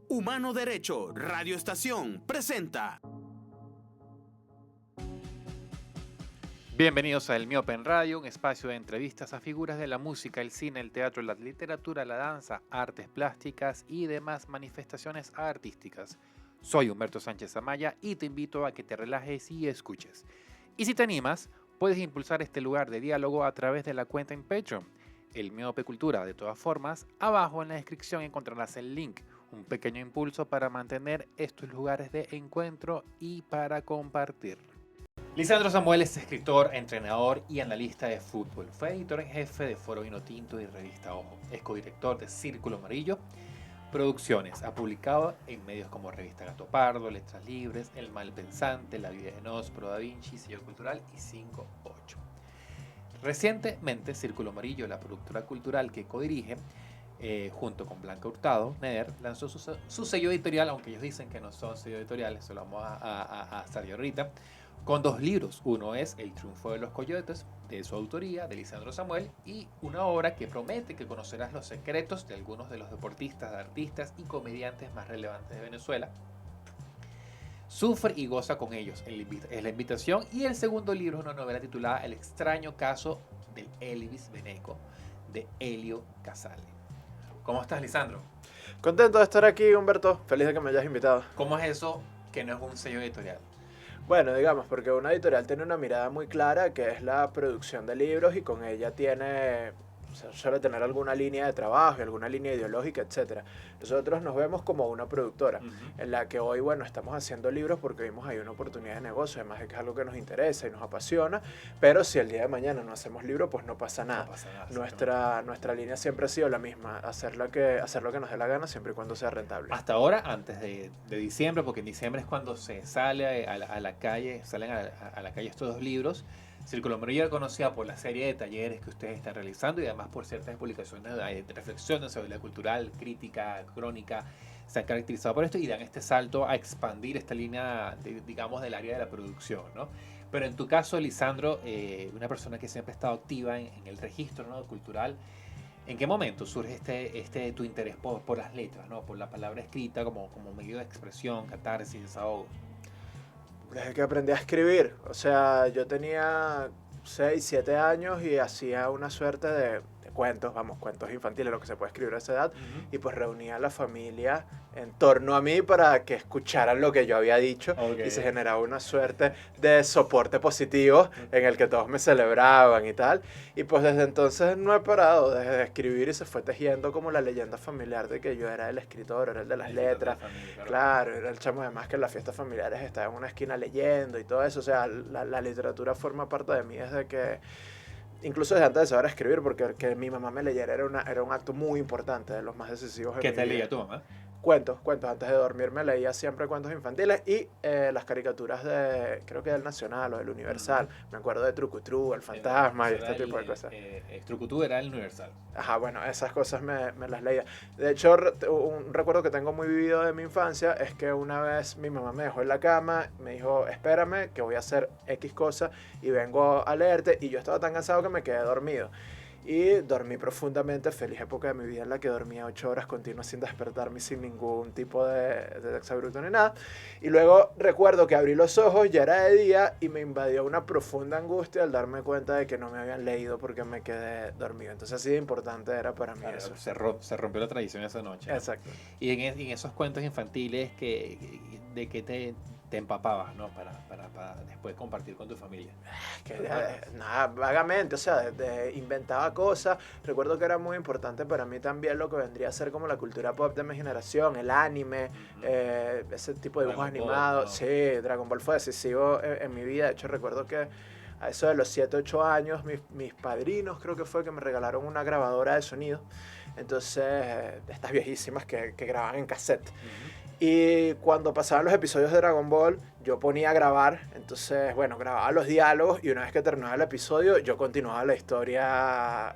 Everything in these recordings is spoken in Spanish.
Humano Derecho, Radio Estación, presenta. Bienvenidos a El Miope en Radio, un espacio de entrevistas a figuras de la música, el cine, el teatro, la literatura, la danza, artes plásticas y demás manifestaciones artísticas. Soy Humberto Sánchez Amaya y te invito a que te relajes y escuches. Y si te animas, puedes impulsar este lugar de diálogo a través de la cuenta en Patreon, El Miope Cultura. De todas formas, abajo en la descripción encontrarás el link, un pequeño impulso para mantener estos lugares de encuentro y para compartir. Lisandro Samuel es escritor, entrenador y analista de fútbol. Fue editor en jefe de Foro Vinotinto y Revista Ojo. Es codirector de Círculo Amarillo Producciones. Ha publicado en medios como Revista Gato Pardo, Letras Libres, El Mal Pensante, La Vida de Nos, Pro Da Vinci, Sello Cultural y 5-8. Recientemente, Círculo Amarillo, la productora cultural que codirige, junto con Blanca Hurtado, Neder, lanzó su sello editorial, aunque ellos dicen que no son sello editoriales, eso lo vamos a hacer yo ahorita, con 2 libros. Uno es El Triunfo de los Coyotes, de su autoría, de Lisandro Samuel, y una obra que promete que conocerás los secretos de algunos de los deportistas, artistas y comediantes más relevantes de Venezuela. Sufre y goza con ellos, es la invitación. Y el segundo libro es una novela titulada El extraño caso del Elvis Beneco, de Helio Casale. ¿Cómo estás, Lisandro? Contento de estar aquí, Humberto. Feliz de que me hayas invitado. ¿Cómo es eso que no es un sello editorial? Bueno, digamos, porque una editorial tiene una mirada muy clara que es la producción de libros y con ella suele tener alguna línea de trabajo, alguna línea ideológica, etcétera. Nosotros nos vemos como una productora en la que hoy, bueno, estamos haciendo libros porque vimos ahí una oportunidad de negocio, además de que es algo que nos interesa y nos apasiona, pero si el día de mañana no hacemos libros, pues no pasa nada. Nuestra línea siempre ha sido la misma, hacer lo que nos dé la gana siempre y cuando sea rentable. Hasta ahora, antes de diciembre, porque en diciembre es cuando se sale a la calle, salen a la calle estos 2 libros. Círculo Amarillo es conocida por la serie de talleres que ustedes están realizando y además por ciertas publicaciones de reflexiones sobre la cultural, crítica, crónica. Se han caracterizado por esto y dan este salto a expandir esta línea, digamos, del área de la producción, ¿no? Pero en tu caso, Lisandro, una persona que siempre ha estado activa en el registro, ¿no?, cultural, ¿en qué momento surge tu interés por las letras, ¿no?, por la palabra escrita como medio de expresión, catarsis, desahogo? Desde que aprendí a escribir, o sea, yo tenía 6, 7 años y hacía una suerte de cuentos, cuentos infantiles, lo que se puede escribir a esa edad, y pues reunía a la familia en torno a mí para que escucharan lo que yo había dicho, y se generaba una suerte de soporte positivo en el que todos me celebraban y tal, y pues desde entonces no he parado de escribir y se fue tejiendo como la leyenda familiar de que yo era el escritor, era el de las letras, claro, era el chamo además que en las fiestas familiares estaba en una esquina leyendo y todo eso, o sea, la literatura forma parte de mí incluso desde antes de saber escribir, porque que mi mamá me leyera era un acto muy importante, de los más decisivos de mi vida. ¿Qué te leía tu mamá? Cuentos. Antes de dormir me leía siempre cuentos infantiles y las caricaturas creo que del Nacional o del Universal. Me acuerdo de Trucutru, El Fantasma y este tipo de cosas. Trucutru era el Universal. Ajá, bueno, esas cosas me las leía. De hecho, un recuerdo que tengo muy vivido de mi infancia es que una vez mi mamá me dejó en la cama, me dijo, espérame, que voy a hacer X cosa y vengo a leerte, y yo estaba tan cansado que me quedé dormido. Y dormí profundamente, feliz época de mi vida en la que dormía 8 horas continuas sin despertarme, sin ningún tipo de exabrupto ni nada. Y luego recuerdo que abrí los ojos, ya era de día, y me invadió una profunda angustia al darme cuenta de que no me habían leído porque me quedé dormido. Entonces así de importante era para mí, claro, eso. Se rompió la tradición esa noche, ¿no? Exacto. Y en esos cuentos infantiles de que te empapabas, ¿no?, para después compartir con tu familia. Nada, vagamente, o sea, inventaba cosas. Recuerdo que era muy importante para mí también lo que vendría a ser como la cultura pop de mi generación, el anime, ese tipo de dibujos animados. ¿No? Sí, Dragon Ball fue decisivo en mi vida. De hecho, recuerdo que a eso de los 7, 8 años, mis padrinos creo que fue que me regalaron una grabadora de sonido. Entonces, estas viejísimas que grababan en cassette. Y cuando pasaban los episodios de Dragon Ball, yo ponía a grabar, entonces, bueno, grababa los diálogos y una vez que terminaba el episodio, yo continuaba la historia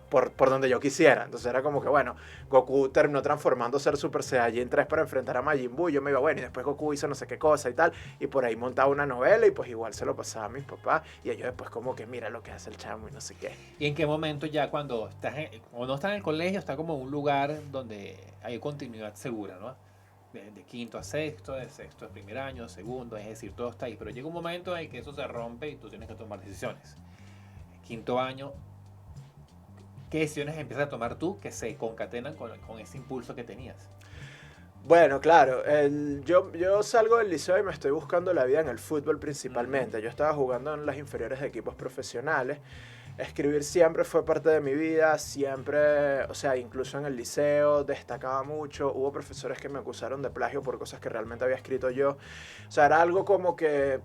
por donde yo quisiera. Entonces era como que, bueno, Goku terminó transformando a ser Super Saiyajin 3 para enfrentar a Majin Buu. Yo me iba, bueno, y después Goku hizo no sé qué cosa y tal. Y por ahí montaba una novela y pues igual se lo pasaba a mis papás. Y ellos después como que mira lo que hace el chamo y no sé qué. ¿Y en qué momento ya cuando no estás en el colegio, está como un lugar donde hay continuidad segura, ¿no? de quinto a sexto, de sexto a primer año, segundo, es decir, todo está ahí. Pero llega un momento en que eso se rompe y tú tienes que tomar decisiones. Quinto año, ¿qué decisiones empiezas a tomar tú que se concatenan con ese impulso que tenías? Bueno, claro, yo salgo del liceo y me estoy buscando la vida en el fútbol principalmente. Yo estaba jugando en las inferiores de equipos profesionales. Escribir siempre fue parte de mi vida, siempre, o sea, incluso en el liceo destacaba mucho. Hubo profesores que me acusaron de plagio por cosas que realmente había escrito yo. O sea, era algo como que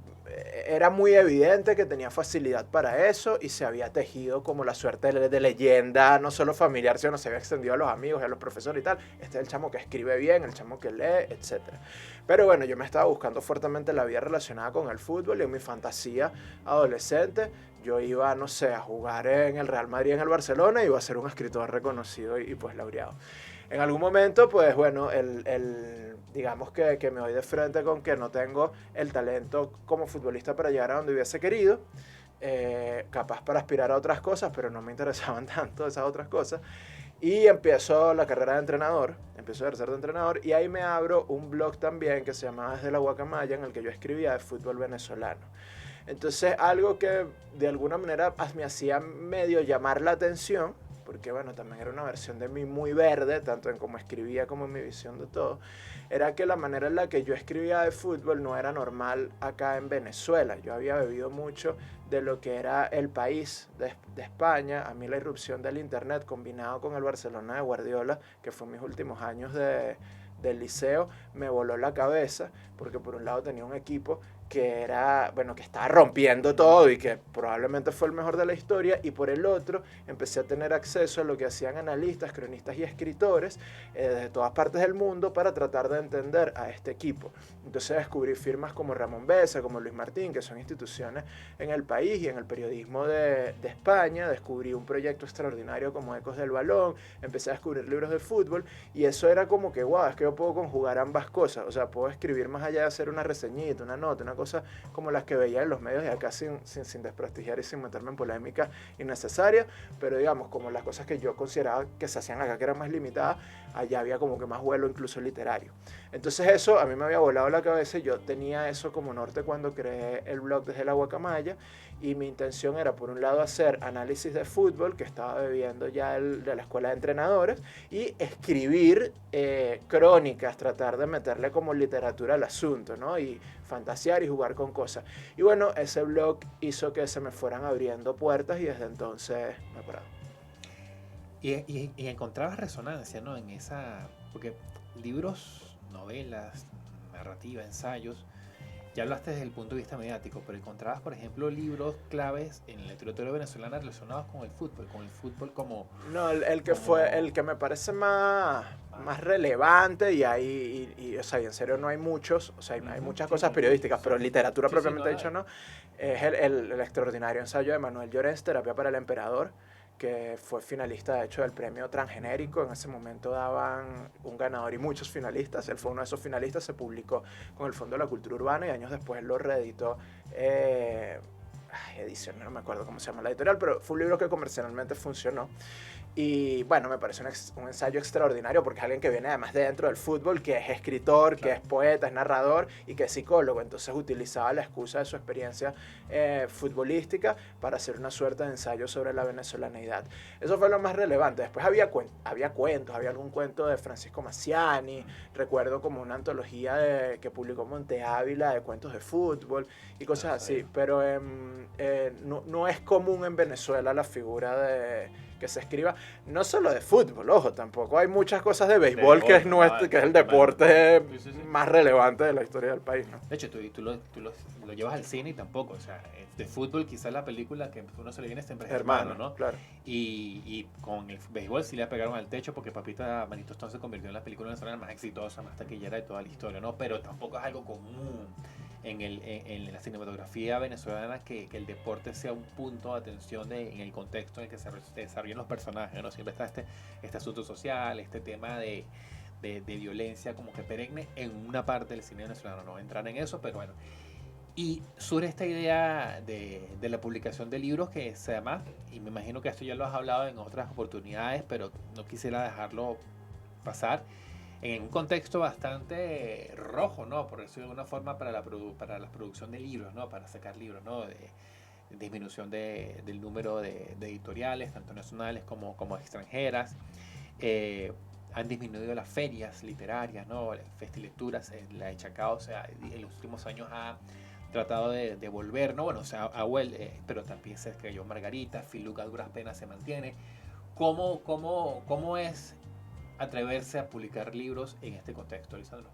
era muy evidente que tenía facilidad para eso y se había tejido como la suerte de leyenda, no solo familiar, sino se había extendido a los amigos y a los profesores y tal. Este es el chamo que escribe bien, el chamo que lee, etc. Pero bueno, yo me estaba buscando fuertemente la vida relacionada con el fútbol y en mi fantasía adolescente yo iba, no sé, a jugar en el Real Madrid, en el Barcelona, y iba a ser un escritor reconocido y pues laureado. En algún momento, pues bueno, digamos que me doy de frente con que no tengo el talento como futbolista para llegar a donde hubiese querido, capaz para aspirar a otras cosas, pero no me interesaban tanto esas otras cosas. Y empiezo la carrera de entrenador, empiezo a ejercer de entrenador, y ahí me abro un blog también que se llamaba Desde la Guacamaya, en el que yo escribía de fútbol venezolano. Entonces, algo que de alguna manera me hacía medio llamar la atención, porque bueno, también era una versión de mí muy verde, tanto en cómo escribía como en mi visión de todo, era que la manera en la que yo escribía de fútbol no era normal acá en Venezuela. Yo había bebido mucho de lo que era el país de España. A mí la irrupción del internet combinado con el Barcelona de Guardiola, que fue mis últimos años del liceo, me voló la cabeza, porque por un lado tenía un equipo que era, bueno, que estaba rompiendo todo y que probablemente fue el mejor de la historia, y por el otro empecé a tener acceso a lo que hacían analistas, cronistas y escritores de todas partes del mundo para tratar de entender a este equipo. Entonces descubrí firmas como Ramón Besa, como Luis Martín, que son instituciones en el país y en el periodismo de España. Descubrí un proyecto extraordinario como Ecos del Balón, empecé a descubrir libros de fútbol, y eso era como que, wow, es que yo puedo conjugar ambas cosas. O sea, puedo escribir más allá de hacer una reseñita, una nota, una cosa como las que veía en los medios de acá, sin desprestigiar y sin meterme en polémica innecesaria, pero digamos, como las cosas que yo consideraba que se hacían acá, que eran más limitadas, allá había como que más vuelo incluso literario. Entonces eso a mí me había volado la cabeza, y yo tenía eso como norte cuando creé el blog Desde la Guacamaya, y mi intención era, por un lado, hacer análisis de fútbol, que estaba bebiendo ya de la escuela de entrenadores, y escribir crónicas, tratar de meterle como literatura al asunto, ¿no? Y fantasear y jugar con cosas. Y bueno, ese blog hizo que se me fueran abriendo puertas, y desde entonces me he parado. Y encontrabas resonancia, ¿no? En esa... Porque libros, novelas, narrativa, ensayos, ya hablaste desde el punto de vista mediático, pero encontrabas, por ejemplo, libros claves en la literatura venezolana relacionados con el fútbol como... No, el que me parece más relevante, y o sea, y en serio no hay muchos, o sea, hay muchas cosas periodísticas, pero literatura propiamente dicho no, es el extraordinario ensayo de Manuel Llorens, Terapia para el Emperador, que fue finalista de hecho del premio Transgenérico. En ese momento daban un ganador y muchos finalistas. Él fue uno de esos finalistas, se publicó con el Fondo de la Cultura Urbana, y años después lo reeditó edición, no me acuerdo cómo se llama la editorial, pero fue un libro que comercialmente funcionó. Y bueno, me parece un ensayo extraordinario, porque es alguien que viene además de dentro del fútbol, que es escritor, claro, que es poeta, es narrador y que es psicólogo. Entonces utilizaba la excusa de su experiencia futbolística para hacer una suerte de ensayo sobre la venezolaneidad. Eso fue lo más relevante. Después había cuentos, había algún cuento de Francisco Massiani, recuerdo como una antología que publicó Monte Ávila de cuentos de fútbol y cosas así, pero no es común en Venezuela la figura que se escriba, no solo de fútbol, ojo, tampoco hay muchas cosas de béisbol, que es el deporte más relevante de la historia del país, ¿no? De hecho, tú lo llevas al cine y tampoco, o sea, de fútbol quizás la película que uno se le viene siempre es Hermano, ¿no? Claro. Y con el béisbol sí le pegaron al techo, porque Papita Manito Stone se convirtió en la película venezolana más exitosa, más taquillera de toda la historia, ¿no? Pero tampoco es algo común en la cinematografía venezolana que el deporte sea un punto de atención en el contexto en el que se desarrollan los personajes, ¿no? Siempre está este asunto social, este tema de violencia como que perenne en una parte del cine venezolano. No voy a entrar en eso, pero bueno. Y surge esta idea de la publicación de libros, que se llama, y me imagino que esto ya lo has hablado en otras oportunidades, pero no quisiera dejarlo pasar, en un contexto bastante rojo, ¿no? Por decirlo de alguna forma, para para la producción de libros, ¿no? Para sacar libros, ¿no? De disminución del número de editoriales, tanto nacionales como extranjeras. Han disminuido las ferias literarias, ¿no? Festilecturas, la de Chacao, o sea, en los últimos años ha tratado de volver, ¿no? Bueno, o sea, pero también se cayó Margarita, Filuca a duras penas se mantiene. ¿Cómo es atreverse a publicar libros en este contexto, Lisandro?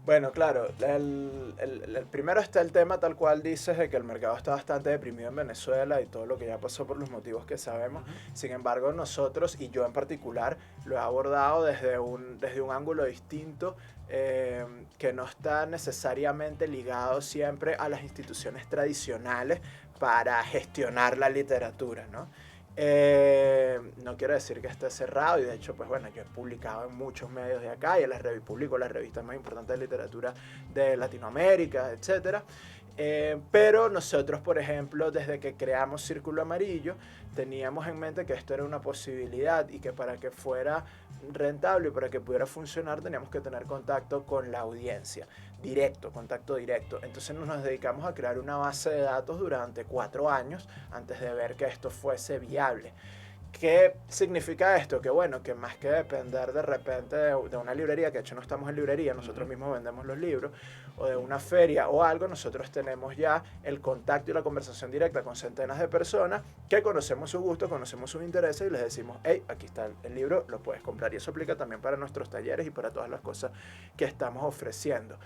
Bueno, claro, el primero está el tema tal cual dices de que el mercado está bastante deprimido en Venezuela y todo lo que ya pasó por los motivos que sabemos. Sin embargo, nosotros, y yo en particular, lo he abordado desde un ángulo distinto, que no está necesariamente ligado siempre a las instituciones tradicionales para gestionar la literatura, ¿no? No quiero decir que esté cerrado, y de hecho, pues bueno, yo he publicado en muchos medios de acá y publico las revistas más importantes de literatura de Latinoamérica, etcétera. Pero nosotros, por ejemplo, desde que creamos Círculo Amarillo, teníamos en mente que esto era una posibilidad y que para que fuera rentable y para que pudiera funcionar teníamos que tener contacto con la audiencia, contacto directo. Entonces nos dedicamos a crear una base de datos durante 4 años antes de ver que esto fuese viable. ¿Qué significa esto? Que bueno, que más que depender de repente de una librería, que de hecho no estamos en librería, nosotros mismos vendemos los libros, o de una feria o algo, nosotros tenemos ya el contacto y la conversación directa con centenas de personas que conocemos su gusto, conocemos sus intereses y les decimos, hey, aquí está el libro, lo puedes comprar. Y eso aplica también para nuestros talleres y para todas las cosas que estamos ofreciendo.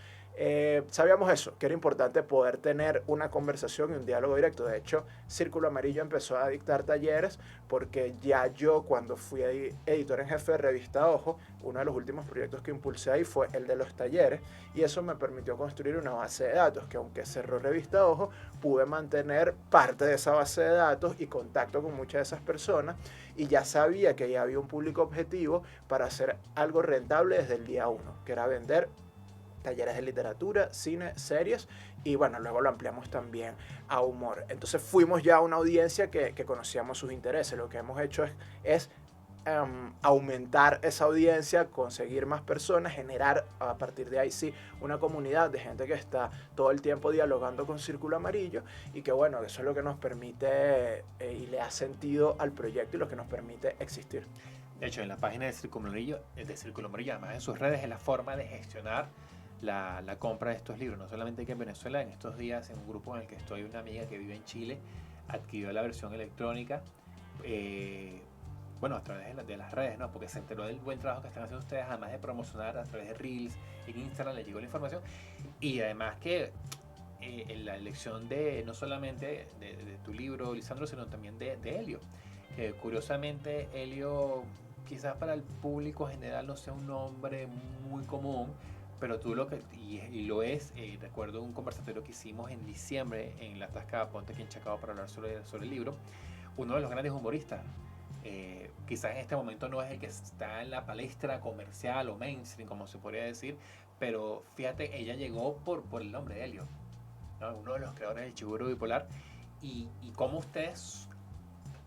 Sabíamos eso, que era importante poder tener una conversación y un diálogo directo. De hecho, Círculo Amarillo empezó a dictar talleres porque ya yo, cuando fui editor en jefe de Revista Ojo, uno de los últimos proyectos que impulsé ahí fue el de los talleres, y eso me permitió construir una base de datos que, aunque cerró Revista Ojo, pude mantener parte de esa base de datos y contacto con muchas de esas personas, y ya sabía que ya había un público objetivo para hacer algo rentable desde el día 1, que era vender talleres de literatura, cine, series, y bueno, luego lo ampliamos también a humor. Entonces fuimos ya a una audiencia que conocíamos sus intereses. Lo que hemos hecho es aumentar esa audiencia, conseguir más personas, generar a partir de ahí sí una comunidad de gente que está todo el tiempo dialogando con Círculo Amarillo, y que bueno, eso es lo que nos permite y le da sentido al proyecto y lo que nos permite existir. De hecho, en la página de Círculo Amarillo, además en sus redes, es la forma de gestionar la compra de estos libros. No solamente que en Venezuela, en estos días, en un grupo en el que estoy, una amiga que vive en Chile adquirió la versión electrónica, bueno, a través de las redes, ¿no? Porque se enteró del buen trabajo que están haciendo ustedes, además de promocionar a través de Reels, en Instagram le llegó la información, y además que en la elección de no solamente de tu libro, Lisandro, sino también de Helio, que curiosamente Helio quizás para el público general no sea un nombre muy común, pero tú y lo es. Recuerdo un conversatorio que hicimos en diciembre en la Tasca Ponte aquí en Chacao para hablar sobre el libro. Uno de los grandes humoristas, quizás en este momento no es el que está en la palestra comercial o mainstream, como se podría decir, pero fíjate, ella llegó por el nombre de Helio, ¿no? Uno de los creadores del Chiburo Bipolar, y cómo ustedes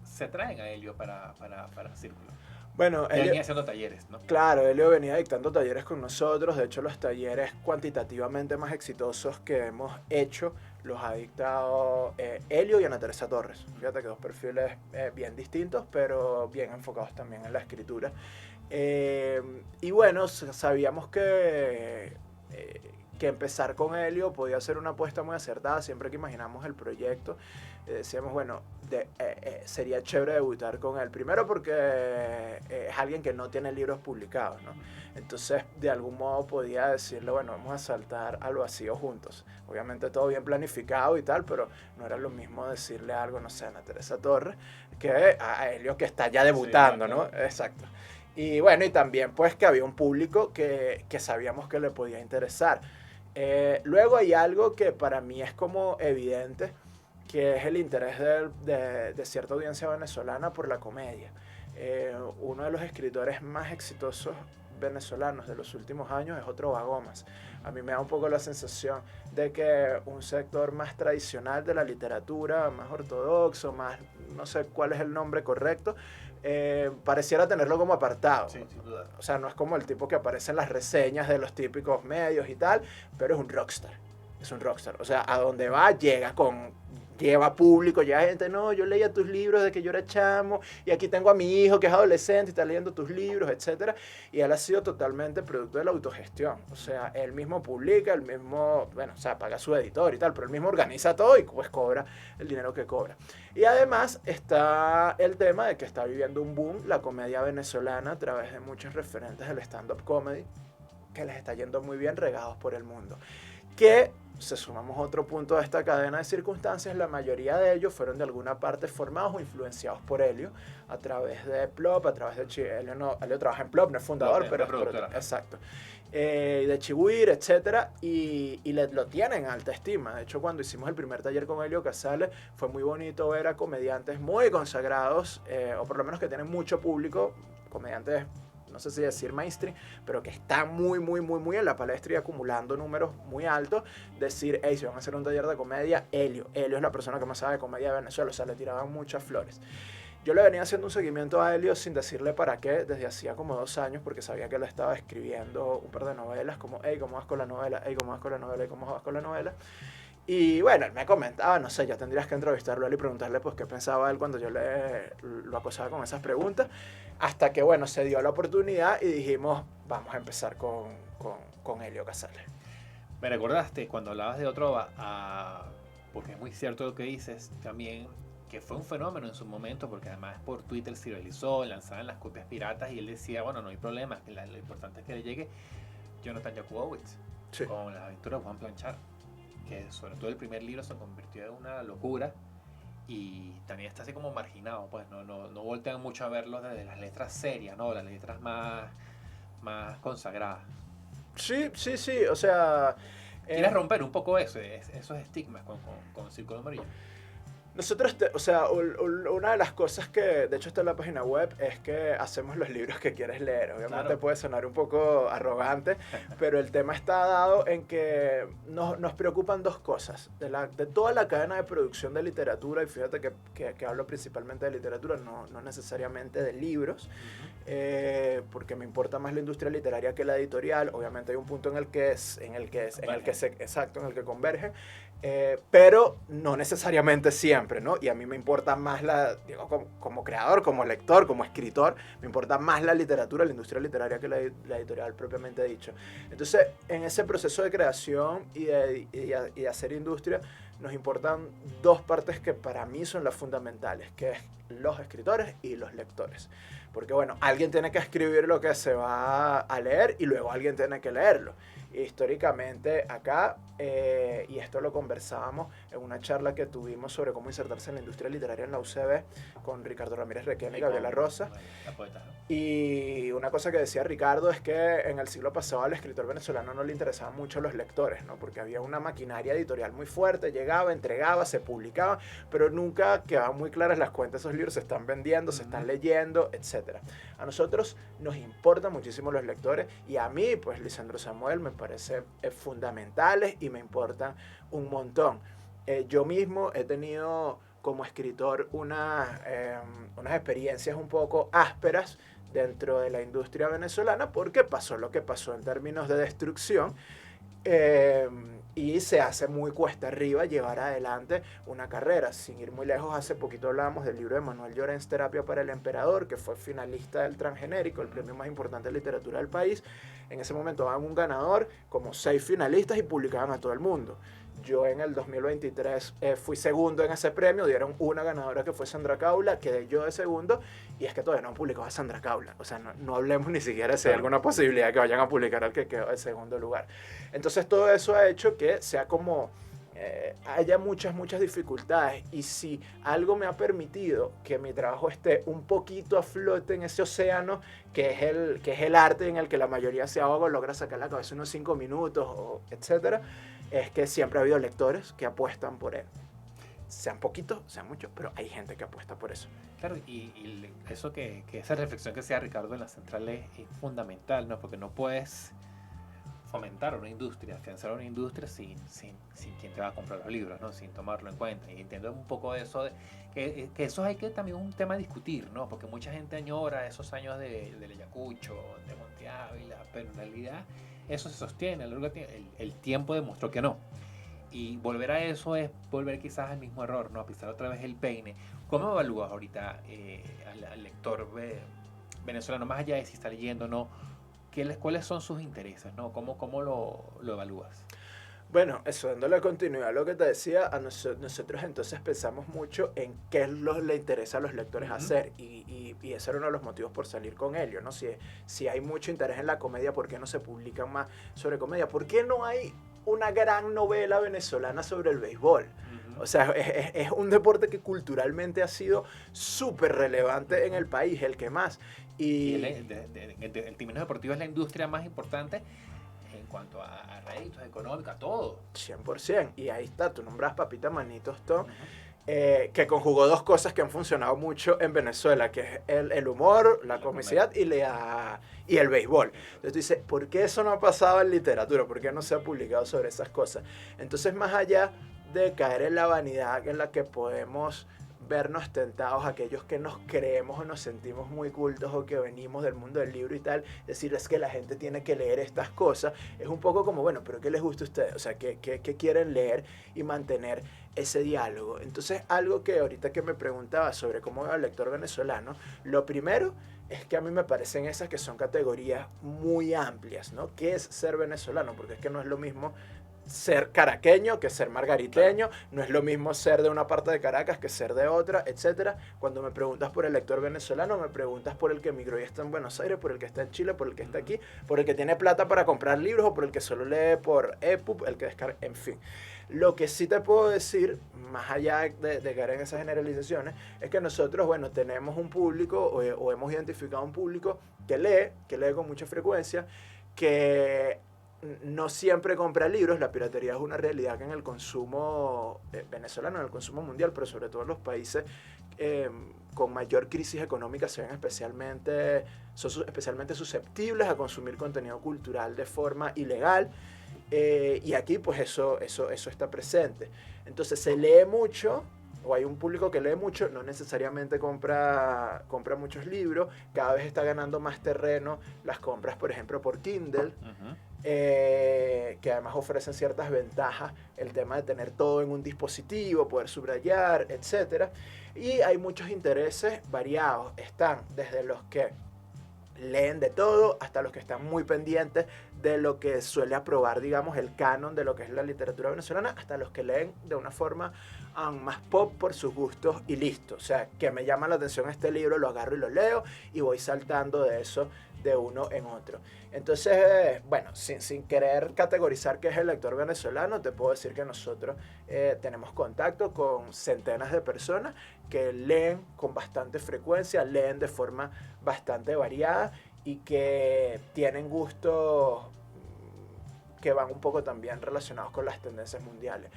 se traen a Helio para Círculo. Bueno, Helio venía haciendo talleres, ¿no? Claro, Helio venía dictando talleres con nosotros. De hecho, los talleres cuantitativamente más exitosos que hemos hecho los ha dictado Helio y Ana Teresa Torres. Fíjate que 2 perfiles bien distintos, pero bien enfocados también en la escritura. Y bueno, sabíamos que empezar con Helio podía ser una apuesta muy acertada. Siempre que imaginamos el proyecto, decíamos, bueno, sería chévere debutar con él. Primero porque es alguien que no tiene libros publicados, ¿no? Entonces, de algún modo podía decirle, bueno, vamos a saltar al vacío juntos. Obviamente todo bien planificado y tal, pero no era lo mismo decirle algo, no sé, a Ana Teresa Torres, que a Helio, que está ya debutando, sí, ¿no? Exacto. Y bueno, y también pues que había un público que sabíamos que le podía interesar. Luego hay algo que para mí es como evidente, que es el interés de cierta audiencia venezolana por la comedia. Uno de los escritores más exitosos venezolanos de los últimos años es Otro Vagomas. A mí me da un poco la sensación de que un sector más tradicional de la literatura, más ortodoxo, más, no sé cuál es el nombre correcto, pareciera tenerlo como apartado. Sí, sin duda. O sea, no es como el tipo que aparece en las reseñas de los típicos medios y tal, pero es un rockstar. Es un rockstar. O sea, a donde va, lleva público, lleva gente, no, yo leía tus libros de que yo era chamo, y aquí tengo a mi hijo que es adolescente y está leyendo tus libros, etcétera. Y él ha sido totalmente producto de la autogestión. O sea, él mismo publica, él mismo, bueno, o sea, paga su editor y tal, pero él mismo organiza todo y pues cobra el dinero que cobra. Y además está el tema de que está viviendo un boom la comedia venezolana a través de muchos referentes del stand-up comedy, que les está yendo muy bien regados por el mundo. Que, si sumamos otro punto de esta cadena de circunstancias, la mayoría de ellos fueron de alguna parte formados o influenciados por Helio a través de Plop, a través de Helio trabaja en Plop, no es fundador, Plop, pero es productora. Exacto. De Chihuir, etcétera, y lo tienen en alta estima. De hecho, cuando hicimos el primer taller con Helio Casale, fue muy bonito ver a comediantes muy consagrados, o por lo menos que tienen mucho público, comediantes, no sé si decir mainstream, pero que están muy en la palestra y acumulando números muy altos, decir, hey, si van a hacer un taller de comedia, Helio es la persona que más sabe de comedia de Venezuela, o sea, le tiraban muchas flores. Yo le venía haciendo un seguimiento a Helio sin decirle para qué, desde hacía como 2 años, porque sabía que él estaba escribiendo un par de novelas, como, hey, ¿cómo vas con la novela? Hey, ¿cómo vas con la novela? ¿Cómo vas con la novela? Y bueno, él me comentaba, no sé, ya tendrías que entrevistarlo a él y preguntarle pues qué pensaba él cuando yo lo acosaba con esas preguntas, hasta que bueno, se dio la oportunidad y dijimos, vamos a empezar con Helio Casale. Me recordaste cuando hablabas de Otrova, porque es muy cierto lo que dices, también que fue un fenómeno en su momento, porque además por Twitter se viralizó, lanzaban las copias piratas y él decía, bueno, no hay problema, que lo importante es que le llegue Jonathan Jakubowicz, Sí. con las aventuras de Juan Planchard, que sobre todo el primer libro se convirtió en una locura y también está así como marginado, pues no voltean mucho a verlo desde las letras serias, ¿no? Las letras más consagradas. Sí, o sea... ¿Quieres romper un poco esos estigmas con Círculo Amarillo? Nosotros, o sea, una de las cosas que, de hecho está en la página web, es que hacemos los libros que quieres leer. Obviamente claro, puede sonar un poco arrogante, pero el tema está dado en que nos preocupan 2 cosas. De toda la cadena de producción de literatura, y fíjate que hablo principalmente de literatura, no necesariamente de libros, porque me importa más la industria literaria que la editorial. Obviamente hay un punto en el que convergen. Pero no necesariamente siempre, ¿no? Y a mí me importa más como creador, como lector, como escritor, me importa más la literatura, la industria literaria que la editorial propiamente dicho. Entonces, en ese proceso de creación y de hacer industria, nos importan 2 partes que para mí son las fundamentales, que es los escritores y los lectores. Porque, bueno, alguien tiene que escribir lo que se va a leer y luego alguien tiene que leerlo. Históricamente acá, y esto lo conversábamos en una charla que tuvimos sobre cómo insertarse en la industria literaria en la UCB con Ricardo Ramírez Requena y Gabriela Rosa. La poeta, ¿no? Y una cosa que decía Ricardo es que en el siglo pasado al escritor venezolano no le interesaban mucho los lectores, ¿no? Porque había una maquinaria editorial muy fuerte, llegaba, entregaba, se publicaba, pero nunca quedaban muy claras las cuentas, esos libros se están vendiendo, se están leyendo, etc. A nosotros nos importan muchísimo los lectores y a mí, pues Lisandro Samuel, me parece fundamentales y me importan un montón. Yo mismo he tenido como escritor unas experiencias un poco ásperas dentro de la industria venezolana porque pasó lo que pasó en términos de destrucción, y se hace muy cuesta arriba llevar adelante una carrera. Sin ir muy lejos, hace poquito hablábamos del libro de Manuel Llorens, Terapia para el Emperador, que fue finalista del Transgenérico, el premio más importante de literatura del país. En ese momento daban un ganador, como 6 finalistas y publicaban a todo el mundo. Yo en el 2023 fui segundo en ese premio, dieron una ganadora que fue Sandra Caula, quedé yo de segundo, y es que todavía no han publicado a Sandra Caula. O sea, no hablemos ni siquiera si hay alguna posibilidad de que vayan a publicar al que quedó de segundo lugar. Entonces todo eso ha hecho que sea como haya muchas dificultades, y si algo me ha permitido que mi trabajo esté un poquito a flote en ese océano que es el arte en el que la mayoría se ahoga, logra sacar la cabeza unos 5 minutos, etcétera, es que siempre ha habido lectores que apuestan por él. Sean poquitos, sean muchos, pero hay gente que apuesta por eso. Claro, y eso que esa reflexión que hacía Ricardo en la central es fundamental, ¿no? Porque no puedes fomentar una industria, afianzar una industria sin quien te va a comprar los libros, ¿no? Sin tomarlo en cuenta. Y entiendo un poco eso, que eso hay que también un tema a discutir, ¿no? Porque mucha gente añora esos años de Ayacucho, de Monte Ávila, pero en realidad eso se sostiene, el tiempo demostró que no. Y volver a eso es volver quizás al mismo error, ¿no? A pisar otra vez el peine. ¿Cómo evalúas ahorita al lector venezolano, más allá de si está leyendo o no? ¿Cuáles son sus intereses, ¿no? ¿Cómo lo evalúas? Bueno, eso, dándole continuidad a lo que te decía, nosotros entonces pensamos mucho en qué es lo que le interesa a los lectores hacer, y ese era uno de los motivos por salir con Helio, ¿no? Si hay mucho interés en la comedia, ¿por qué no se publican más sobre comedia? ¿Por qué no hay una gran novela venezolana sobre el béisbol? O sea, es un deporte que culturalmente ha sido súper relevante en el país, el que más. Y el términos deportivo es la industria más importante en cuanto a réditos económicos, a todo. 100%. Y ahí está, tú nombras Papita Manito Stone, que conjugó dos cosas que han funcionado mucho en Venezuela, que es el humor, la comicidad y el béisbol. Entonces tú dices, ¿por qué eso no ha pasado en literatura? ¿Por qué no se ha publicado sobre esas cosas? Entonces, más allá de caer en la vanidad en la que podemos vernos tentados aquellos que nos creemos o nos sentimos muy cultos o que venimos del mundo del libro y tal, decir es que la gente tiene que leer estas cosas, es un poco como, bueno, pero ¿qué les gusta a ustedes? O sea, ¿qué quieren leer y mantener ese diálogo? Entonces, algo que ahorita que me preguntaba sobre cómo veo al lector venezolano, lo primero es que a mí me parecen esas que son categorías muy amplias, ¿no? ¿Qué es ser venezolano? Porque es que no es lo mismo ser caraqueño que ser margariteño, no es lo mismo ser de una parte de Caracas que ser de otra, etcétera. Cuando me preguntas por el lector venezolano, me preguntas por el que emigró y está en Buenos Aires, por el que está en Chile, por el que está aquí, por el que tiene plata para comprar libros o por el que solo lee por EPUB, el que descarga, en fin. Lo que sí te puedo decir, más allá de caer en esas generalizaciones, es que nosotros, bueno, tenemos un público o hemos identificado un público que lee con mucha frecuencia, que no siempre compra libros. La piratería es una realidad que en el consumo venezolano, en el consumo mundial, pero sobre todo en los países con mayor crisis económica son especialmente susceptibles a consumir contenido cultural de forma ilegal. Y aquí pues eso está presente. Entonces se lee mucho, o hay un público que lee mucho, no necesariamente compra muchos libros. Cada vez está ganando más terreno las compras, por ejemplo, por Kindle. Que además ofrecen ciertas ventajas, el tema de tener todo en un dispositivo, poder subrayar, etc. Y hay muchos intereses variados, están desde los que leen de todo hasta los que están muy pendientes de lo que suele aprobar, digamos, el canon de lo que es la literatura venezolana, hasta los que leen de una forma más pop por sus gustos y listo. O sea, que me llama la atención este libro, lo agarro y lo leo y voy saltando de eso de uno en otro. Entonces, bueno, sin querer categorizar qué es el lector venezolano, te puedo decir que nosotros tenemos contacto con centenas de personas que leen con bastante frecuencia, leen de forma bastante variada y que tienen gustos que van un poco también relacionados con las tendencias mundiales.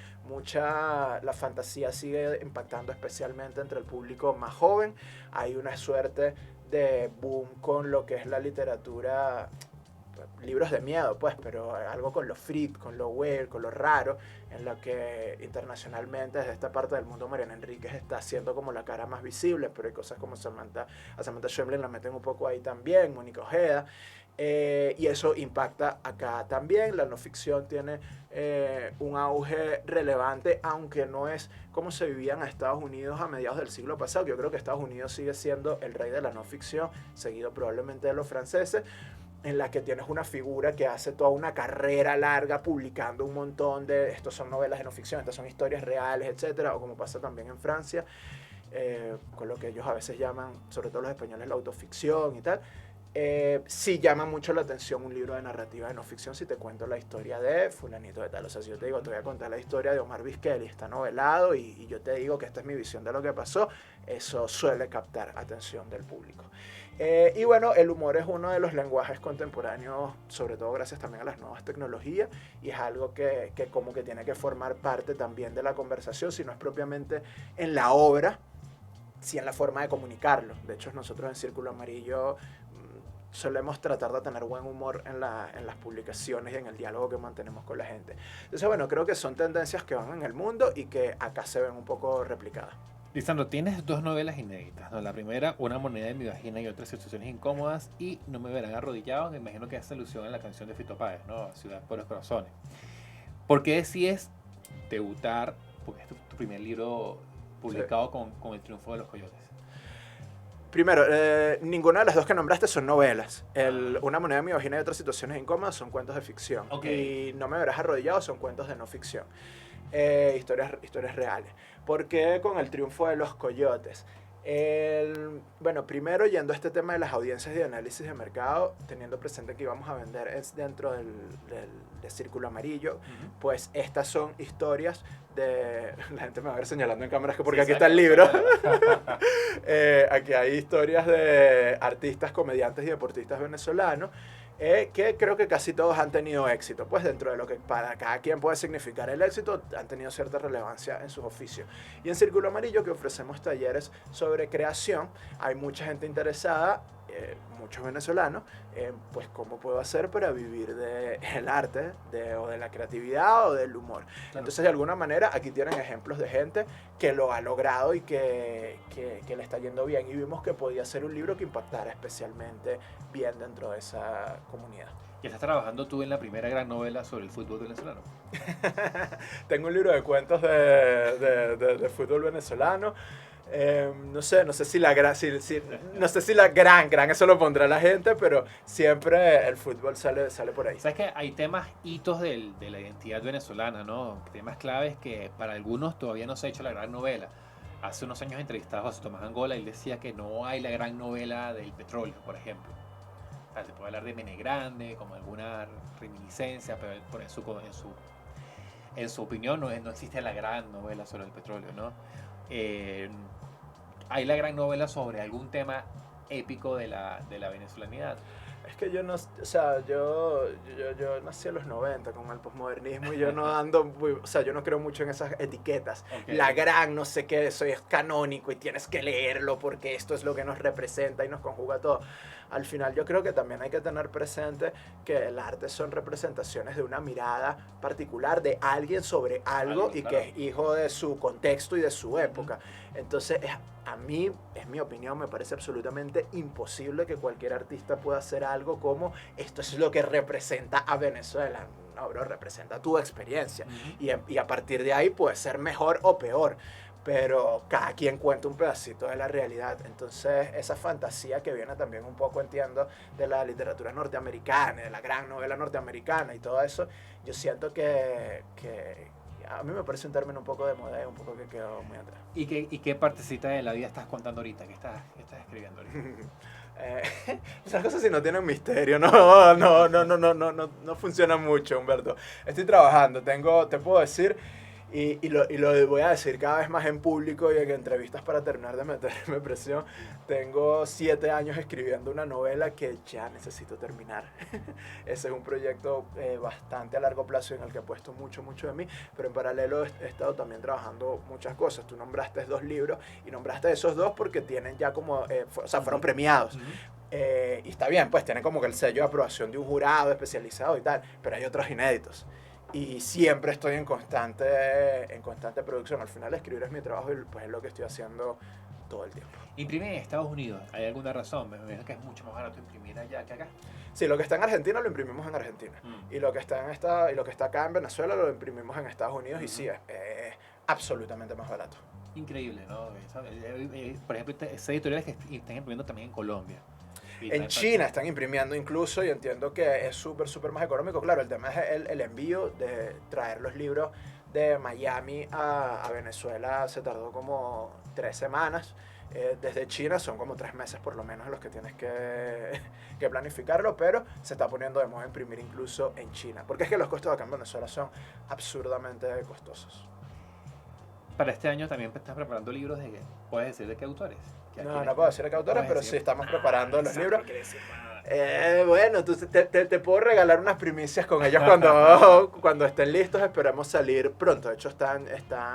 La fantasía sigue impactando especialmente entre el público más joven. Hay una suerte de boom con lo que es la literatura, libros de miedo, pues, pero algo con lo freak, con lo weird, con lo raro, en lo que internacionalmente desde esta parte del mundo Mariana Enríquez está haciendo como la cara más visible, pero hay cosas como a Samantha Schweblin la meten un poco ahí también, Mónica Ojeda, y eso impacta acá también. La no ficción tiene un auge relevante, aunque no es como se vivía en Estados Unidos a mediados del siglo pasado. Yo creo que Estados Unidos sigue siendo el rey de la no ficción, seguido probablemente de los franceses, en la que tienes una figura que hace toda una carrera larga publicando un montón de, estos son novelas de no ficción, estas son historias reales, etcétera, o como pasa también en Francia, con lo que ellos a veces llaman, sobre todo los españoles, la autoficción y tal. Sí llama mucho la atención un libro de narrativa de no ficción si te cuento la historia de fulanito de tal. O sea, si yo te digo, te voy a contar la historia de Omar Vizquel y está novelado y yo te digo que esta es mi visión de lo que pasó, eso suele captar atención del público. Y bueno, el humor es uno de los lenguajes contemporáneos, sobre todo gracias también a las nuevas tecnologías, y es algo que como que tiene que formar parte también de la conversación, si no es propiamente en la obra, sí en la forma de comunicarlo. De hecho, nosotros en Círculo Amarillo solemos tratar de tener buen humor en las publicaciones y en el diálogo que mantenemos con la gente. Entonces, bueno, creo que son tendencias que van en el mundo y que acá se ven un poco replicadas. Lisandro, tienes 2 novelas inéditas, ¿no? La primera, Una moneda en mi vagina y otras situaciones incómodas, y No me verán arrodillado. Me imagino que hace alusión a la canción de Fito Páez, ¿no? Ciudad por los corazones. ¿Por qué decides debutar, porque es tu primer libro publicado con El triunfo de los coyotes? Primero, ninguna de las dos que nombraste son novelas. Una moneda en mi vagina y otras situaciones incómodas son cuentos de ficción. Okay. Y No me verás arrodillado son cuentos de no ficción. Historias reales. ¿Por qué con El triunfo de los coyotes? Bueno, primero yendo a este tema de las audiencias de análisis de mercado, teniendo presente que íbamos a vender dentro del Círculo Amarillo, pues estas son historias de... La gente me va a ver señalando en cámaras que porque aquí está el libro. Aquí hay historias de artistas, comediantes y deportistas venezolanos que creo que casi todos han tenido éxito, pues dentro de lo que para cada quien puede significar el éxito, han tenido cierta relevancia en sus oficios. Y en Círculo Amarillo, que ofrecemos talleres sobre creación, hay mucha gente interesada, muchos venezolanos, pues cómo puedo hacer para vivir del arte, o de la creatividad o del humor. Claro. Entonces, de alguna manera, aquí tienen ejemplos de gente que lo ha logrado y que le está yendo bien. Y vimos que podía ser un libro que impactara especialmente bien dentro de esa comunidad. ¿Y estás trabajando tú en la primera gran novela sobre el fútbol venezolano? Tengo un libro de cuentos de fútbol venezolano. No sé si la gran, no sé si la gran, eso lo pondrá la gente, pero siempre el fútbol sale por ahí. Sabes que hay hitos de la identidad venezolana, ¿no? Temas claves que para algunos todavía no se ha hecho la gran novela. Hace unos años entrevistado a José Tomás Angola y él decía que no hay la gran novela del petróleo, por ejemplo. O sea, se puede hablar de Mene Grande, como alguna reminiscencia, pero en su opinión no existe la gran novela sobre el petróleo, ¿no? Hay la gran novela sobre algún tema épico de la venezolanidad. Es que yo no, o sea, yo nací en los 90 con el posmodernismo y yo no ando, o sea, yo no creo mucho en esas etiquetas. Okay. La gran no sé qué, eso es canónico y tienes que leerlo porque esto es lo que nos representa y nos conjuga todo. Al final yo creo que también hay que tener presente que el arte son representaciones de una mirada particular de alguien sobre algo y claro, que es hijo de su contexto y de su época. Entonces, a mí, es mi opinión, me parece absolutamente imposible que cualquier artista pueda hacer algo como esto es lo que representa a Venezuela. No, bro, representa tu experiencia. Y a partir de ahí puede ser mejor o peor. Pero cada quien cuenta un pedacito de la realidad. Entonces, esa fantasía que viene también un poco, entiendo, de la literatura norteamericana, de la gran novela norteamericana y todo eso, yo siento que a mí me parece un término un poco de moda y un poco que quedó muy atrás. ¿Y qué partecita de la vida estás contando ahorita? ¿Qué estás escribiendo ahorita? Esas cosas si no tienen misterio, no funciona mucho, Humberto. Estoy trabajando, te puedo decir... Y lo voy a decir cada vez más en público y en entrevistas para terminar de meterme presión. Tengo 7 años escribiendo una novela que ya necesito terminar. Ese es un proyecto bastante a largo plazo en el que he puesto mucho de mí, pero en paralelo he estado también trabajando muchas cosas. Tú nombraste 2 libros y nombraste esos 2 porque tienen ya como, fueron premiados. Y está bien, pues tienen como que el sello de aprobación de un jurado especializado y tal, pero hay otros inéditos. Y siempre estoy en constante producción. Al final escribir es mi trabajo y pues es lo que estoy haciendo todo el tiempo. ¿Imprime en Estados Unidos? ¿Hay alguna razón? Me imagino que es mucho más barato imprimir allá que acá. Sí, lo que está en Argentina lo imprimimos en Argentina. Y lo que está acá en Venezuela lo imprimimos en Estados Unidos y sí, es absolutamente más barato. Increíble, ¿no? Por ejemplo, esas editoriales que están imprimiendo también en Colombia. En China están imprimiendo incluso y entiendo que es súper más económico. Claro, el tema es el envío de traer los libros de Miami a Venezuela. Se tardó como 3 semanas. Desde China son como 3 meses por lo menos en los que tienes que planificarlo, pero se está poniendo de moda imprimir incluso en China. Porque es que los costos acá en Venezuela son absurdamente costosos. Para este año también estás preparando libros ¿puedes decir de qué autores? No puedo decir de qué autores, pero sí estamos preparando los libros. Bueno, te puedo regalar unas primicias con ellos cuando estén listos. Esperamos salir pronto. De hecho, están...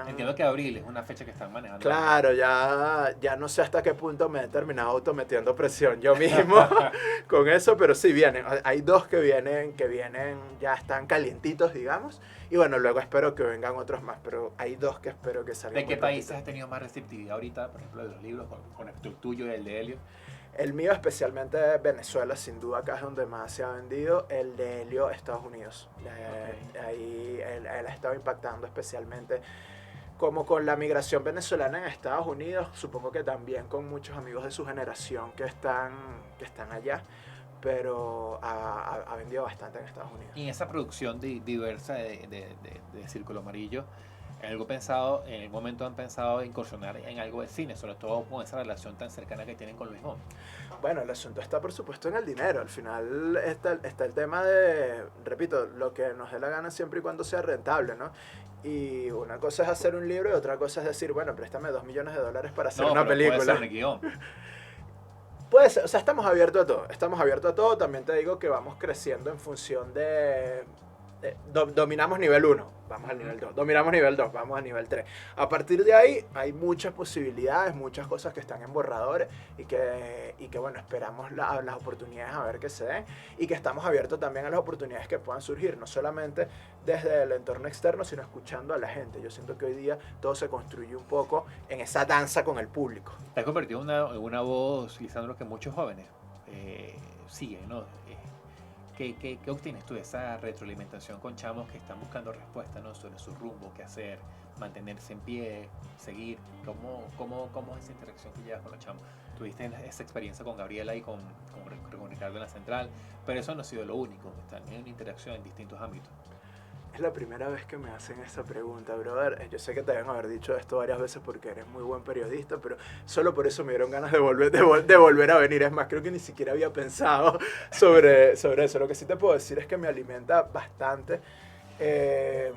Entiendo que abril es una fecha que están manejando. Claro, ya no sé hasta qué punto me he terminado autometiendo presión yo mismo con eso, pero sí vienen. Hay dos que vienen, ya están calientitos, digamos. Y bueno, luego espero que vengan otros más, pero hay dos que espero que salgan. ¿De qué países has tenido más receptividad ahorita, por ejemplo, de los libros, con el tuyo y el de Helio? El mío especialmente Venezuela, sin duda acá es donde más se ha vendido. El de Helio, Estados Unidos. Okay. Ahí él ha estado impactando especialmente como con la migración venezolana en Estados Unidos. Supongo que también con muchos amigos de su generación que están allá. Pero ha vendido bastante en Estados Unidos. Y esa producción diversa de Círculo Amarillo, en algún momento han pensado incursionar en algo de cine, sobre todo con esa relación tan cercana que tienen con Luis Món. Bueno, el asunto está por supuesto en el dinero. Al final está el tema de, repito, lo que nos dé la gana siempre y cuando sea rentable, ¿no? Y una cosa es hacer un libro y otra cosa es decir, bueno, préstame $2 millones para hacer una película. Puede ser un guión. Puede ser, o sea, estamos abiertos a todo. También te digo que vamos creciendo en función de dominamos nivel 1, vamos al nivel 2, dominamos nivel 2, vamos a nivel 3. A partir de ahí hay muchas posibilidades, muchas cosas que están en borradores y que bueno, esperamos las oportunidades a ver qué se den y que estamos abiertos también a las oportunidades que puedan surgir, no solamente desde el entorno externo, sino escuchando a la gente. Yo siento que hoy día todo se construye un poco en esa danza con el público. Te has convertido en una voz, Lisandro, que muchos jóvenes siguen, ¿no? ¿Qué obtienes tú de esa retroalimentación con chamos que están buscando respuestas, ¿no? Sobre su rumbo, qué hacer, mantenerse en pie, seguir? ¿Cómo es esa interacción que llevas con los chamos? Tuviste esa experiencia con Gabriela y con Ricardo en la central, pero eso no ha sido lo único, están en una interacción en distintos ámbitos. Es la primera vez que me hacen esta pregunta, brother. Yo sé que te deben haber dicho esto varias veces porque eres muy buen periodista, pero solo por eso me dieron ganas de volver a venir. Es más, creo que ni siquiera había pensado sobre eso. Lo que sí te puedo decir es que me alimenta bastante desde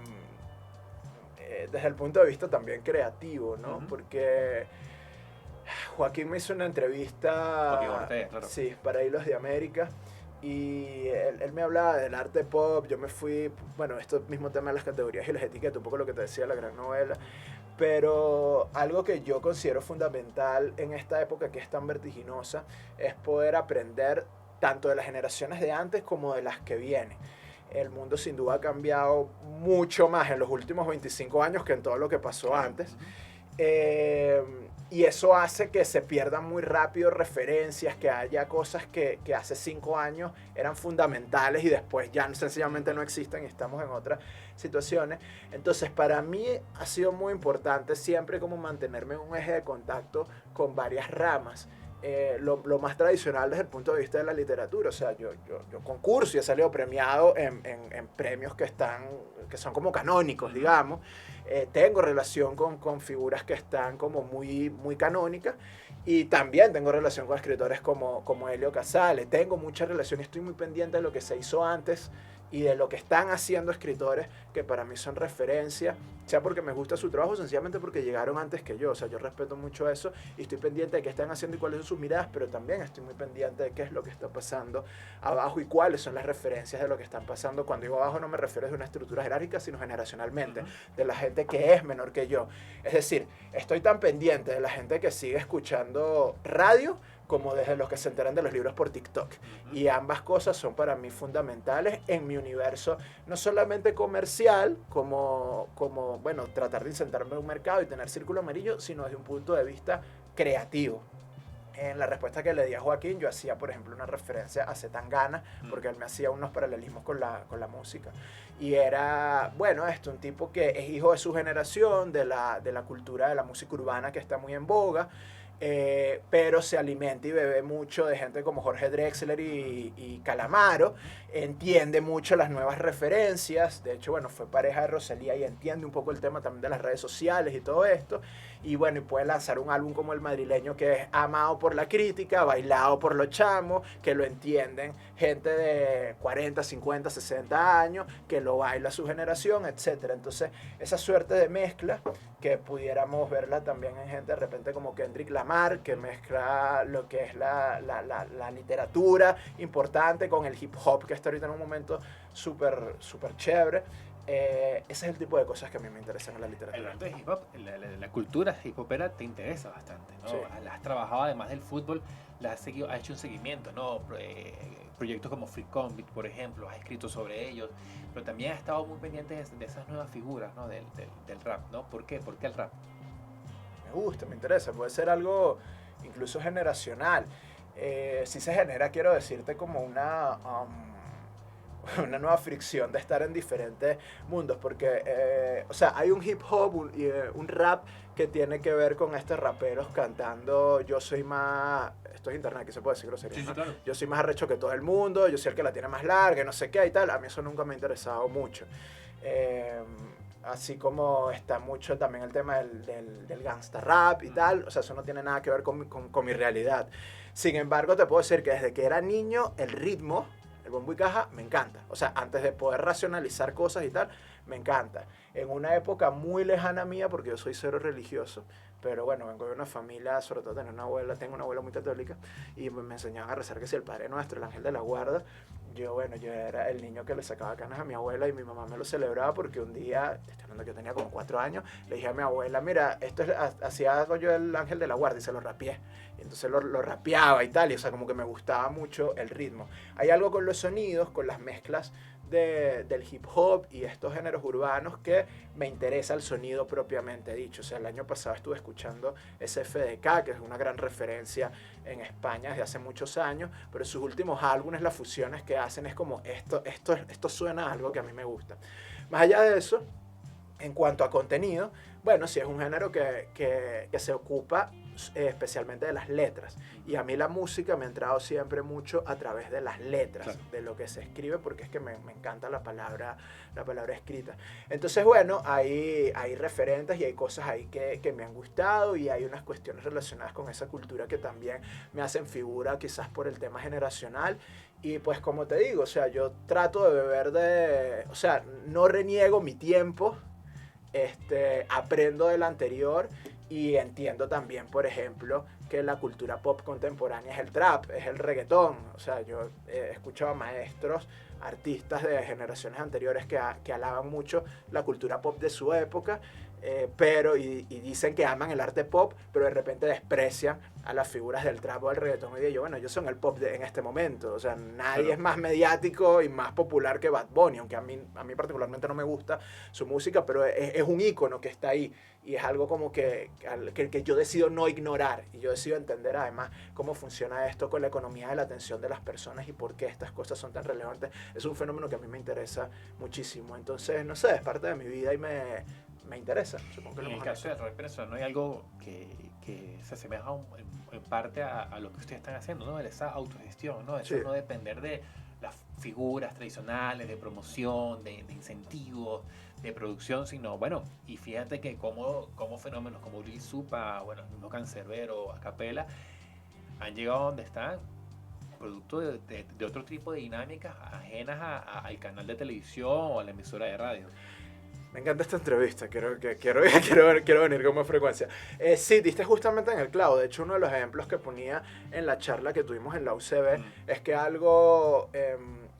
el punto de vista también creativo, ¿no? Uh-huh. Porque Joaquín me hizo una entrevista, Ortega, claro. Sí, para Hilos de América. Y él me hablaba del arte pop, yo me fui, bueno, esto mismo tema de las categorías y las etiquetas, un poco lo que te decía la gran novela, pero algo que yo considero fundamental en esta época que es tan vertiginosa es poder aprender tanto de las generaciones de antes como de las que vienen. El mundo sin duda ha cambiado mucho más en los últimos 25 años que en todo lo que pasó antes. Y eso hace que se pierdan muy rápido referencias, que haya cosas que hace 5 años eran fundamentales y después ya sencillamente no existen y estamos en otras situaciones. Entonces, para mí ha sido muy importante siempre como mantenerme en un eje de contacto con varias ramas. Lo más tradicional desde el punto de vista de la literatura. O sea, yo concurso y he salido premiado en premios que son como canónicos, digamos. Tengo relación con figuras que están como muy, muy canónicas y también tengo relación con escritores como Helio Casale. Tengo mucha relación y estoy muy pendiente de lo que se hizo antes y de lo que están haciendo escritores que para mí son referencia, sea porque me gusta su trabajo, sencillamente porque llegaron antes que yo. O sea, yo respeto mucho eso y estoy pendiente de qué están haciendo y cuáles son sus miradas, pero también estoy muy pendiente de qué es lo que está pasando abajo y cuáles son las referencias de lo que están pasando. Cuando digo abajo no me refiero a una estructura jerárquica, sino generacionalmente, de la gente que es menor que yo. Es decir, estoy tan pendiente de la gente que sigue escuchando radio como desde los que se enteran de los libros por TikTok. Y ambas cosas son para mí fundamentales en mi universo, no solamente comercial, como bueno, tratar de insertarme en un mercado y tener Círculo Amarillo, sino desde un punto de vista creativo. En la respuesta que le di a Joaquín, yo hacía, por ejemplo, una referencia a Zetangana, porque él me hacía unos paralelismos con la música. Y era, bueno, un tipo que es hijo de su generación, de la cultura de la música urbana que está muy en boga, pero se alimenta y bebe mucho de gente como Jorge Drexler y Calamaro, entiende mucho las nuevas referencias, de hecho, bueno, fue pareja de Rosalía y entiende un poco el tema también de las redes sociales y todo esto, y bueno, y puede lanzar un álbum como El Madrileño que es amado por la crítica, bailado por los chamos, que lo entienden gente de 40, 50, 60 años, que lo baila su generación, etc. Entonces, esa suerte de mezcla, que pudiéramos verla también en gente de repente como Kendrick Lamar, declamar, que mezcla lo que es la literatura importante con el hip hop, que está ahorita en un momento súper chévere. Ese es el tipo de cosas que a mí me interesan en la literatura. Hablando de hip hop, la cultura hip hopera te interesa bastante, ¿no? Sí. La has trabajado además del fútbol, has hecho un seguimiento, ¿no? Proyectos como Free Convict, por ejemplo, has escrito sobre ellos, pero también has estado muy pendiente de esas nuevas figuras, ¿no? Del rap, ¿no? ¿Por qué? ¿Por qué el rap? Me gusta, me interesa, puede ser algo incluso generacional. Si se genera, quiero decirte, como una nueva fricción de estar en diferentes mundos, porque, o sea, hay un hip hop, un rap que tiene que ver con estos raperos cantando, yo soy más, esto es internet, aquí se puede decir grosería, Sí, ¿no? claro. Yo soy más arrecho que todo el mundo, yo soy el que la tiene más larga, y no sé qué y tal, a mí eso nunca me ha interesado mucho. Así como está mucho también el tema del gangsta rap y tal, o sea, eso no tiene nada que ver con mi realidad. Sin embargo, te puedo decir que desde que era niño, el ritmo, el bombo y caja, me encanta. O sea, antes de poder racionalizar cosas y tal, me encanta. En una época muy lejana mía, porque yo soy cero religioso, pero bueno, vengo de una familia, sobre todo tengo una abuela muy católica, y me enseñaban a rezar que si el Padre Nuestro, el Ángel de la Guarda. Yo era el niño que le sacaba canas a mi abuela y mi mamá me lo celebraba porque un día, te estoy hablando que yo tenía como 4 años, le dije a mi abuela, mira, así hago yo el Ángel de la Guarda, y se lo rapeé. Y entonces lo rapeaba y tal, y o sea, como que me gustaba mucho el ritmo. Hay algo con los sonidos, con las mezclas del hip hop y estos géneros urbanos que me interesa el sonido propiamente dicho. O sea, el año pasado estuve escuchando SFDK, que es una gran referencia en España desde hace muchos años, pero sus últimos álbumes, las fusiones que hacen es como esto suena a algo que a mí me gusta. Más allá de eso, en cuanto a contenido, bueno, sí es un género que se ocupa especialmente de las letras, y a mí la música me ha entrado siempre mucho a través de las letras, claro, de lo que se escribe, porque es que me encanta la palabra escrita. Entonces, bueno, hay referentes y hay cosas ahí que me han gustado, y hay unas cuestiones relacionadas con esa cultura que también me hacen figura, quizás por el tema generacional. Y pues como te digo, o sea, yo trato de beber o sea, no reniego mi tiempo, aprendo del anterior. Y entiendo también, por ejemplo, que la cultura pop contemporánea es el trap, es el reggaetón. O sea, yo he escuchado a maestros, artistas de generaciones anteriores que alaban mucho la cultura pop de su época, pero dicen que aman el arte pop, pero de repente desprecian a las figuras del trap o del reggaetón. Y digo yo, bueno, ellos son el pop en este momento. O sea, nadie es más mediático y más popular que Bad Bunny, aunque a mí particularmente no me gusta su música, pero es un ícono que está ahí. Y es algo como que yo decido no ignorar, y yo decido entender además cómo funciona esto con la economía de la atención de las personas y por qué estas cosas son tan relevantes. Es un fenómeno que a mí me interesa muchísimo. Entonces, no sé, es parte de mi vida y me interesa. Supongo que en el caso del rap venezolano hay algo que se asemeja en parte a lo que ustedes están haciendo, ¿no? Esa autogestión, ¿no? Eso, sí, no depender de las figuras tradicionales de promoción, de incentivos, de producción, sino, bueno, y fíjate que como fenómenos como Lil Supa, bueno, el mismo Canserbero, Acapela, han llegado a donde están, producto de otro tipo de dinámicas ajenas al canal de televisión o a la emisora de radio. Me encanta esta entrevista, quiero venir con más frecuencia. Sí, diste justamente en el clavo. De hecho, uno de los ejemplos que ponía en la charla que tuvimos en la UCB es que algo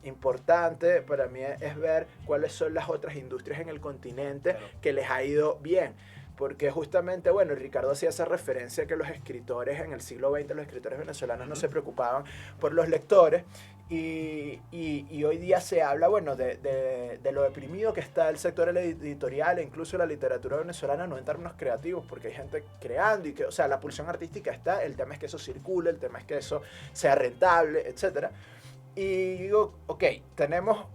importante para mí es ver cuáles son las otras industrias en el continente, claro, que les ha ido bien. Porque justamente, bueno, Ricardo hacía esa referencia que los escritores en el siglo XX, los escritores venezolanos no se preocupaban por los lectores, y hoy día se habla, bueno, de lo deprimido que está el sector editorial e incluso la literatura venezolana, no en términos creativos, porque hay gente creando, y que, o sea, la pulsión artística está, el tema es que eso circule, el tema es que eso sea rentable, etc. Y digo, ok, tenemos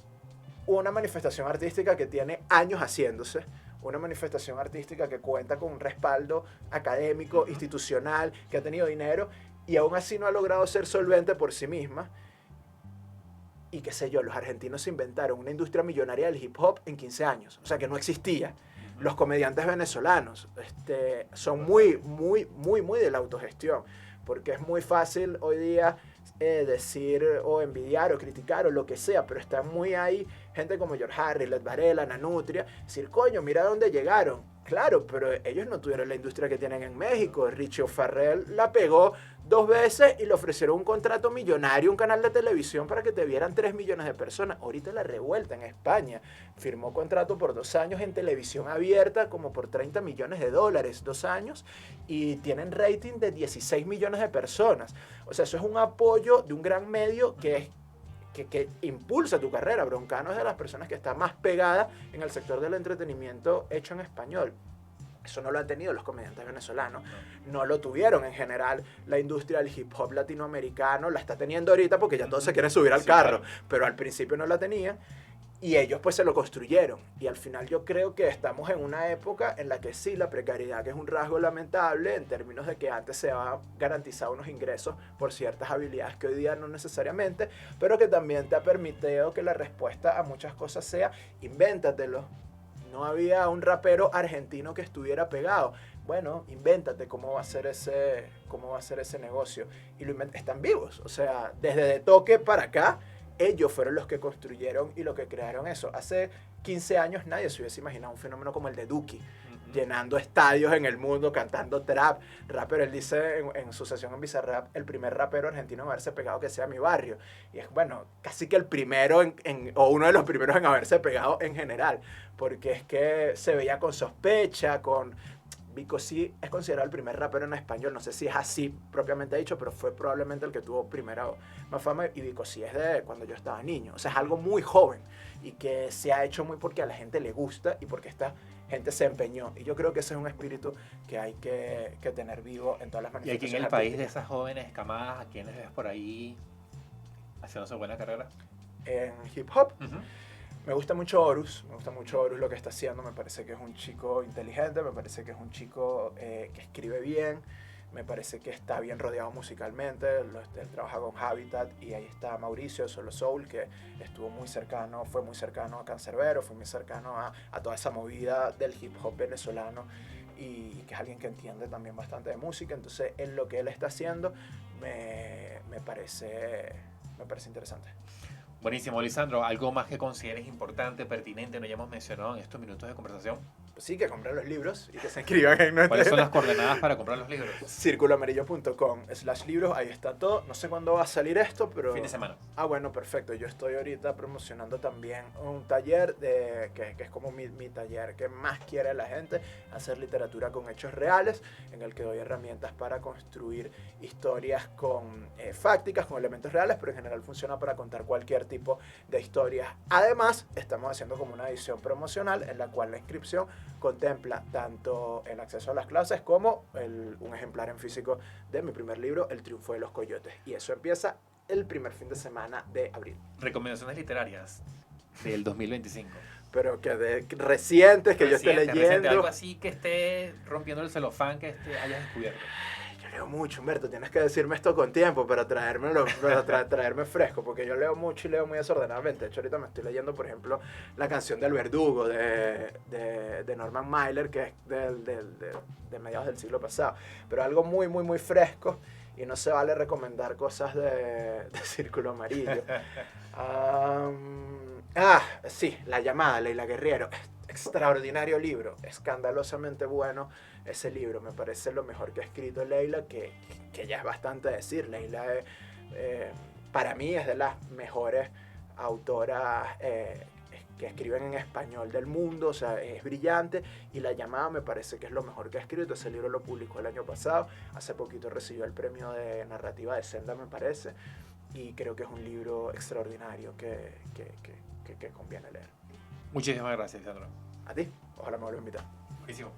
una manifestación artística que tiene años haciéndose, una manifestación artística que cuenta con un respaldo académico, institucional, que ha tenido dinero, y aún así no ha logrado ser solvente por sí misma. Y qué sé yo, los argentinos se inventaron una industria millonaria del hip hop en 15 años, o sea que no existía. Los comediantes venezolanos son muy de la autogestión, porque es muy fácil hoy día decir o envidiar o criticar o lo que sea, pero están muy ahí gente como George Harris, Led Varela, Nanutria, decir, coño, mira dónde llegaron. Claro, pero ellos no tuvieron la industria que tienen en México. Richie O'Farrell la pegó 2 veces y le ofrecieron un contrato millonario, un canal de televisión para que te vieran 3 millones de personas. Ahorita La Revuelta en España firmó contrato por 2 años en televisión abierta como por $30 millones, 2 años, y tienen rating de 16 millones de personas. O sea, eso es un apoyo de un gran medio que impulsa tu carrera. Broncano es de las personas que está más pegada en el sector del entretenimiento hecho en español. Eso no lo han tenido los comediantes venezolanos, no lo tuvieron en general. La industria del hip hop latinoamericano la está teniendo ahorita porque ya todos se quieren subir al carro, claro. Pero al principio no la tenían y ellos pues se lo construyeron. Y al final yo creo que estamos en una época en la que sí, la precariedad, que es un rasgo lamentable en términos de que antes se ha garantizado unos ingresos por ciertas habilidades que hoy día no necesariamente, pero que también te ha permitido que la respuesta a muchas cosas sea invéntatelo. No había un rapero argentino que estuviera pegado. Bueno, invéntate cómo va a ser ese negocio. Y están vivos. O sea, desde De Toque para acá, ellos fueron los que construyeron y los que crearon eso. Hace 15 años nadie se hubiese imaginado un fenómeno como el de Duki, llenando estadios en el mundo, cantando trap. Rapper, él dice en su sesión en Bizarrap, el primer rapero argentino en haberse pegado que sea Mi Barrio. Y es, bueno, casi que el primero o uno de los primeros en haberse pegado en general. Porque es que se veía con sospecha, Vico sí es considerado el primer rapero en español, no sé si es así propiamente dicho, pero fue probablemente el que tuvo primero más fama, y Vico sí es de cuando yo estaba niño. O sea, es algo muy joven y que se ha hecho muy porque a la gente le gusta y porque esta gente se empeñó. Y yo creo que ese es un espíritu que hay que tener vivo en todas las manifestaciones. ¿Y aquí en el país de esas jóvenes camadas, a quienes ves por ahí haciendo su buena carrera? En hip hop. Me gusta mucho Horus lo que está haciendo. Me parece que es un chico inteligente, me parece que es un chico que escribe bien, me parece que está bien rodeado musicalmente. Él trabaja con Habitat y ahí está Mauricio Solo Soul, que fue muy cercano a Cancerbero, fue muy cercano a toda esa movida del hip hop venezolano y que es alguien que entiende también bastante de música. Entonces, en lo que él está haciendo me parece interesante. Buenísimo, Lisandro. ¿Algo más que consideres importante, pertinente, no hayamos mencionado en estos minutos de conversación? Pues sí, que compren los libros y que se inscriban en nuestra... ¿Cuáles son las coordenadas para comprar los libros? circuloamarillo.com/libros, ahí está todo. No sé cuándo va a salir esto, pero... Fin de semana. Ah, bueno, perfecto. Yo estoy ahorita promocionando también un taller que es como mi taller que más quiere la gente, hacer literatura con hechos reales, en el que doy herramientas para construir historias fácticas, con elementos reales, pero en general funciona para contar cualquier tipo de historias. Además, estamos haciendo como una edición promocional en la cual la inscripción contempla tanto el acceso a las clases como un ejemplar en físico de mi primer libro, El Triunfo de los Coyotes. Y eso empieza el primer fin de semana de abril. Recomendaciones literarias del 2025. Pero que recientes, que yo esté leyendo. Algo así que esté rompiendo el celofán que hayas descubierto. Leo mucho, Humberto, tienes que decirme esto con tiempo para traerme fresco, porque yo leo mucho y leo muy desordenadamente. De hecho, ahorita me estoy leyendo, por ejemplo, La Canción del Verdugo de Norman Mailer, que es de mediados del siglo pasado. Pero algo muy, muy, muy fresco, y no se vale recomendar cosas de Círculo Amarillo. Sí, La Llamada, Leila Guerriero. Extraordinario libro, escandalosamente bueno ese libro. Me parece lo mejor que ha escrito Leila, que ya es bastante decir. Leila para mí es de las mejores autoras que escriben en español del mundo. O sea, es brillante, y La Llamada me parece que es lo mejor que ha escrito. Ese libro lo publicó el año pasado, hace poquito recibió el premio de narrativa de Senda, me parece, y creo que es un libro extraordinario que conviene leer. Muchísimas gracias, Lisandro. A ti, ojalá me vuelva a invitar. Buenísimo.